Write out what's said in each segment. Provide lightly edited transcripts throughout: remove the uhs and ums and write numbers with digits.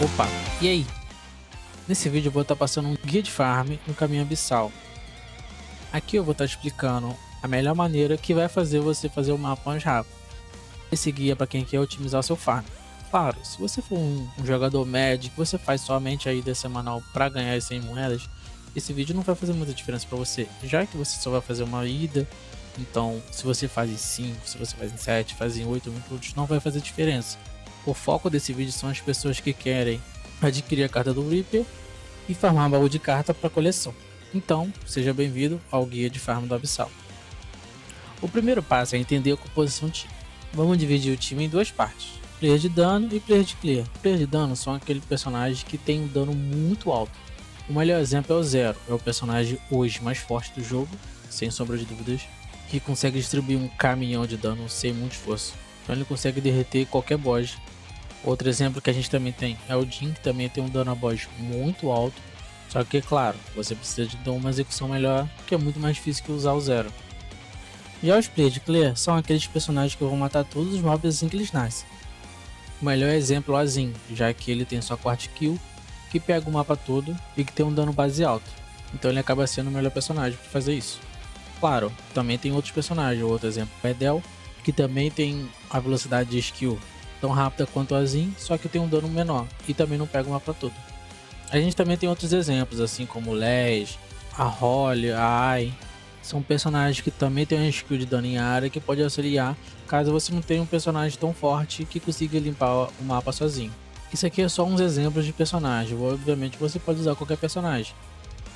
Opa, e aí? Nesse vídeo eu vou estar passando um guia de farm no caminho abissal. Aqui eu vou estar explicando a melhor maneira que vai fazer você fazer o mapa mais rápido. Esse guia é para quem quer otimizar seu farm. Claro, se você for um jogador médio que você faz somente a ida semanal para ganhar as 100 moedas, esse vídeo não vai fazer muita diferença para você, já que você só vai fazer uma ida. Então, se você faz em 5, se você faz em 7, faz em 8 minutos, não vai fazer diferença. O foco desse vídeo são as pessoas que querem adquirir a carta do Reaper e farmar baú de carta para coleção. Então, seja bem-vindo ao guia de farm do Abissal. O primeiro passo é entender a composição do time. Vamos dividir o time em duas partes: player de dano e player de clear. Player de dano são aqueles personagens que têm um dano muito alto. O melhor exemplo é o Zero, é o personagem hoje mais forte do jogo, sem sombra de dúvidas, que consegue distribuir um caminhão de dano sem muito esforço. Então ele consegue derreter qualquer boss. Outro exemplo que a gente também tem é o Jhin, que também tem um dano a boss muito alto. Só que, claro, você precisa de uma execução melhor, que é muito mais difícil que usar o Zero. Já os players de clear são aqueles personagens que vão matar todos os mobs assim que eles nascem. O melhor exemplo é o Azim, já que ele tem sua quarta kill, que pega o mapa todo e que tem um dano base alto. Então ele acaba sendo o melhor personagem para fazer isso. Claro, também tem outros personagens, outro exemplo é o Pedel, que também tem a velocidade de skill tão rápida quanto o Azim, só que tem um dano menor e também não pega o mapa todo. A gente também tem outros exemplos, assim como o Les, a Holly, a Ai. São personagens que também tem uma skill de dano em área que pode auxiliar caso você não tenha um personagem tão forte que consiga limpar o mapa sozinho. Isso aqui é só uns exemplos de personagens, obviamente você pode usar qualquer personagem,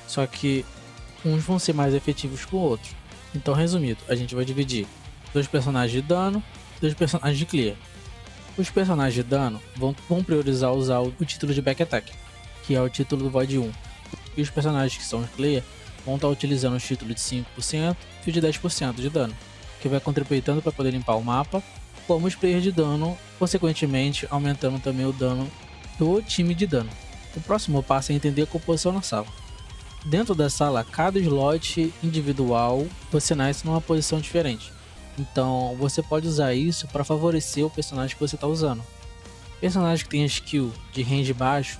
só que uns vão ser mais efetivos que o outro. Então, resumido, a gente vai dividir dois personagens de dano e dois personagens de clear. Os personagens de dano vão priorizar usar o título de Back Attack, que é o título do Void 1. E os personagens que são clear vão estar utilizando o título de 5% e o de 10% de dano, que vai contribuir tanto para poder limpar o mapa, como os players de dano, consequentemente aumentando também o dano do time de dano. O próximo passo é entender a composição na sala. Dentro da sala, cada slot individual você nasce numa posição diferente. Então você pode usar isso para favorecer o personagem que você está usando. Personagens que têm skill de range baixo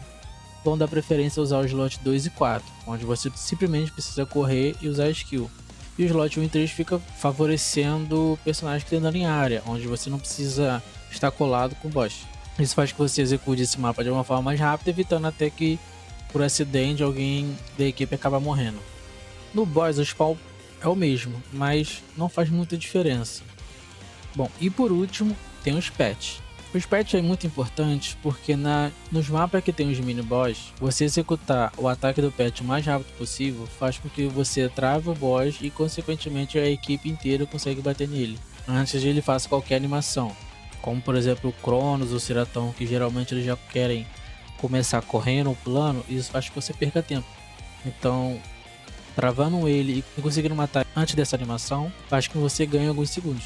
vão dar preferência a usar o slot 2 e 4, onde você simplesmente precisa correr e usar a skill. E o slot 1 e 3 fica favorecendo o personagem que tem dano em área, onde você não precisa estar colado com o boss. Isso faz que você execute esse mapa de uma forma mais rápida, evitando até que por acidente alguém da equipe acaba morrendo. No boss o spawn é o mesmo, mas não faz muita diferença. Bom, e por último tem os patches. Os patches é muito importante porque nos mapas que tem os mini boss, você executar o ataque do patch o mais rápido possível faz com que você trave o boss e consequentemente a equipe inteira consegue bater nele antes de ele faça qualquer animação, como por exemplo o Cronos ou o Ciratão, que geralmente eles já querem começar correndo ou pulando, e isso faz que você perca tempo. Então, travando ele e conseguindo matar antes dessa animação faz que você ganhe alguns segundos.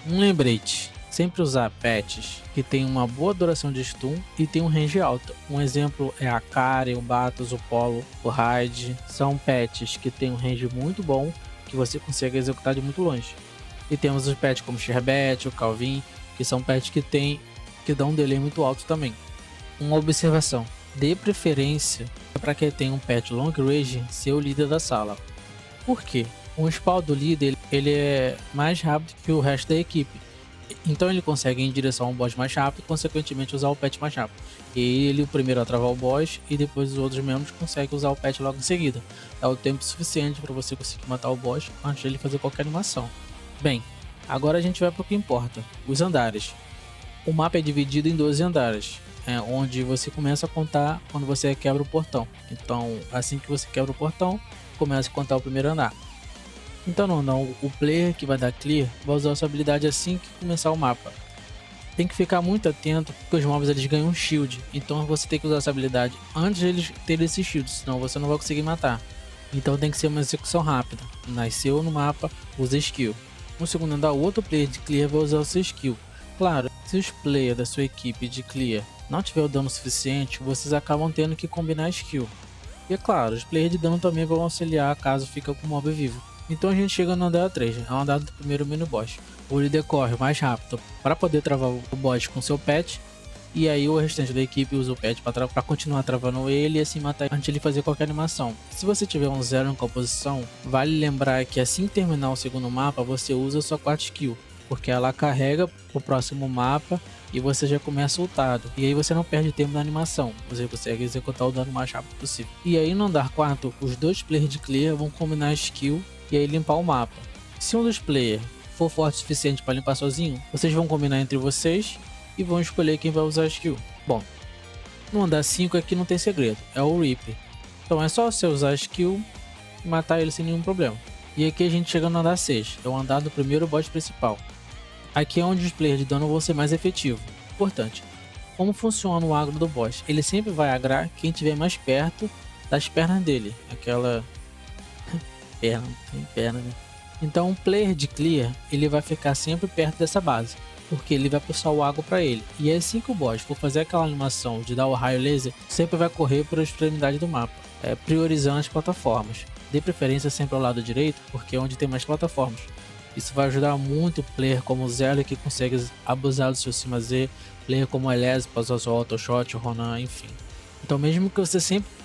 Um lembrete: sempre usar patches que tem uma boa duração de stun e tem um range alto. Um exemplo é a Karen, o Batos, o Polo, o Raid. São patches que tem um range muito bom, que você consegue executar de muito longe. E temos os patches como o Sherbet, o Calvin, que são patches que dão um delay muito alto também. Uma observação: dê preferência para quem tem um patch long range ser o líder da sala. Por quê? O spawn do líder ele é mais rápido que o resto da equipe, então ele consegue ir em direção ao boss mais rápido e consequentemente usar o patch mais rápido. E ele o primeiro a travar o boss e depois os outros membros conseguem usar o patch logo em seguida. É o tempo suficiente para você conseguir matar o boss antes de ele fazer qualquer animação. Bem, agora a gente vai para o que importa: os andares. O mapa é dividido em 12 andares, onde você começa a contar quando você quebra o portão. Então, assim que você quebra o portão, começa a contar o primeiro andar. Então não, o player que vai dar clear vai usar essa habilidade assim que começar o mapa. Tem que ficar muito atento porque os mobs eles ganham um shield, então você tem que usar essa habilidade antes de eles terem esse shield, senão você não vai conseguir matar. Então tem que ser uma execução rápida. Nasceu no mapa, usa skill. No segundo andar, o outro player de clear vai usar o seu skill. Claro, se os players da sua equipe de clear não tiver o dano suficiente, vocês acabam tendo que combinar skill. E é claro, os players de dano também vão auxiliar caso fique com o mob vivo. Então a gente chega no andar 3, é o andar do primeiro mini boss. O líder corre mais rápido para poder travar o boss com seu pet E aí o restante da equipe usa o pet pra continuar travando ele e assim matar antes de ele fazer qualquer animação. Se você tiver um 0 em composição, vale lembrar que assim que terminar o segundo mapa, você usa sua quarta skill, porque ela carrega o próximo mapa e você já começa ultado. E aí você não perde tempo na animação, você consegue executar o dano o mais rápido possível. E aí no andar 4, os dois players de clear vão combinar a skill e aí limpar o mapa. Se um dos players for forte o suficiente para limpar sozinho, vocês vão combinar entre vocês e vão escolher quem vai usar a skill. Bom, no andar 5 aqui não tem segredo, é o Reaper. Então é só você usar a skill e matar ele sem nenhum problema. E aqui a gente chega no andar 6, é o andar do primeiro boss principal. Aqui é onde os players de dano vão ser mais efetivos. Importante, como funciona o agro do boss? Ele sempre vai agrar quem estiver mais perto das pernas dele. Aquela perna, tem perna, né? Então um player de clear, ele vai ficar sempre perto dessa base, porque ele vai puxar o água para ele. E assim que o boss for fazer aquela animação de dar o raio laser, sempre vai correr para a extremidade do mapa, priorizando as plataformas. Dê preferência sempre ao lado direito, porque é onde tem mais plataformas. Isso vai ajudar muito o player como o Zero, que consegue abusar do seu cima Z, player como o Elez para usar seu auto shot, o Ronan, enfim. Então mesmo que você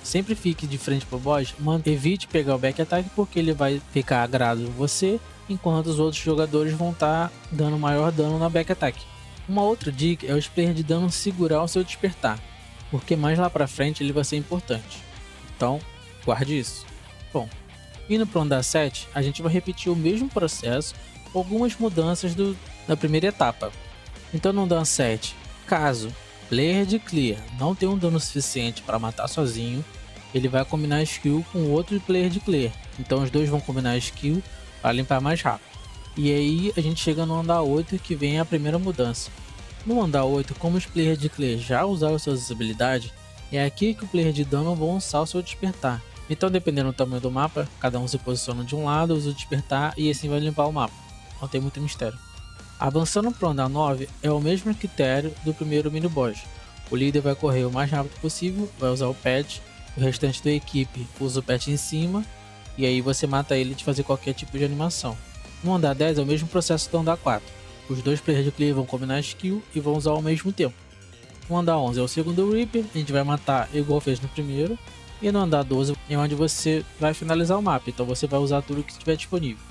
sempre fique de frente pro boss, evite pegar o back attack, porque ele vai ficar agrado em você, enquanto os outros jogadores vão estar dando maior dano na back attack. Uma outra dica é o player de dano segurar o seu despertar, porque mais lá pra frente ele vai ser importante. Então, guarde isso. Bom, indo para o andar 7, a gente vai repetir o mesmo processo com algumas mudanças da primeira etapa. Então no Dan 7, caso player de clear não tenha um dano suficiente para matar sozinho, ele vai combinar a skill com outro player de clear. Então os dois vão combinar a skill para limpar mais rápido. E aí a gente chega no andar 8, que vem a primeira mudança. No andar 8, como os players de clear já usaram suas habilidades, é aqui que o player de dano vão usar o seu despertar. Então dependendo do tamanho do mapa, cada um se posiciona de um lado, usa o despertar e assim vai limpar o mapa. Não tem muito mistério. Avançando para o andar 9 é o mesmo critério do primeiro mini boss. O líder vai correr o mais rápido possível, vai usar o pet, o restante da equipe usa o pet em cima, e aí você mata ele de fazer qualquer tipo de animação. No andar 10 é o mesmo processo do andar 4. Os dois players de clear vão combinar a skill e vão usar ao mesmo tempo. No andar 11 é o segundo Reaper, a gente vai matar igual fez no primeiro. E no andar 12 é onde você vai finalizar o mapa, então você vai usar tudo que estiver disponível.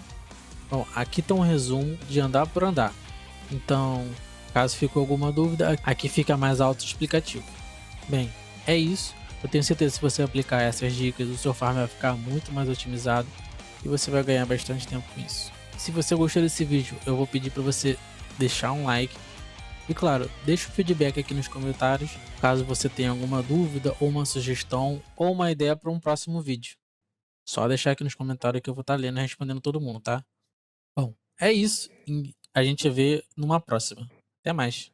Bom, aqui está um resumo de andar por andar. Então, caso ficou alguma dúvida, aqui fica mais autoexplicativo. Bem, é isso. Eu tenho certeza que se você aplicar essas dicas, o seu farm vai ficar muito mais otimizado e você vai ganhar bastante tempo com isso. Se você gostou desse vídeo, eu vou pedir para você deixar um like. E claro, deixa o feedback aqui nos comentários, caso você tenha alguma dúvida ou uma sugestão ou uma ideia para um próximo vídeo. Só deixar aqui nos comentários que eu vou estar lendo e respondendo todo mundo, tá? Bom, é isso. A gente vê numa próxima. Até mais.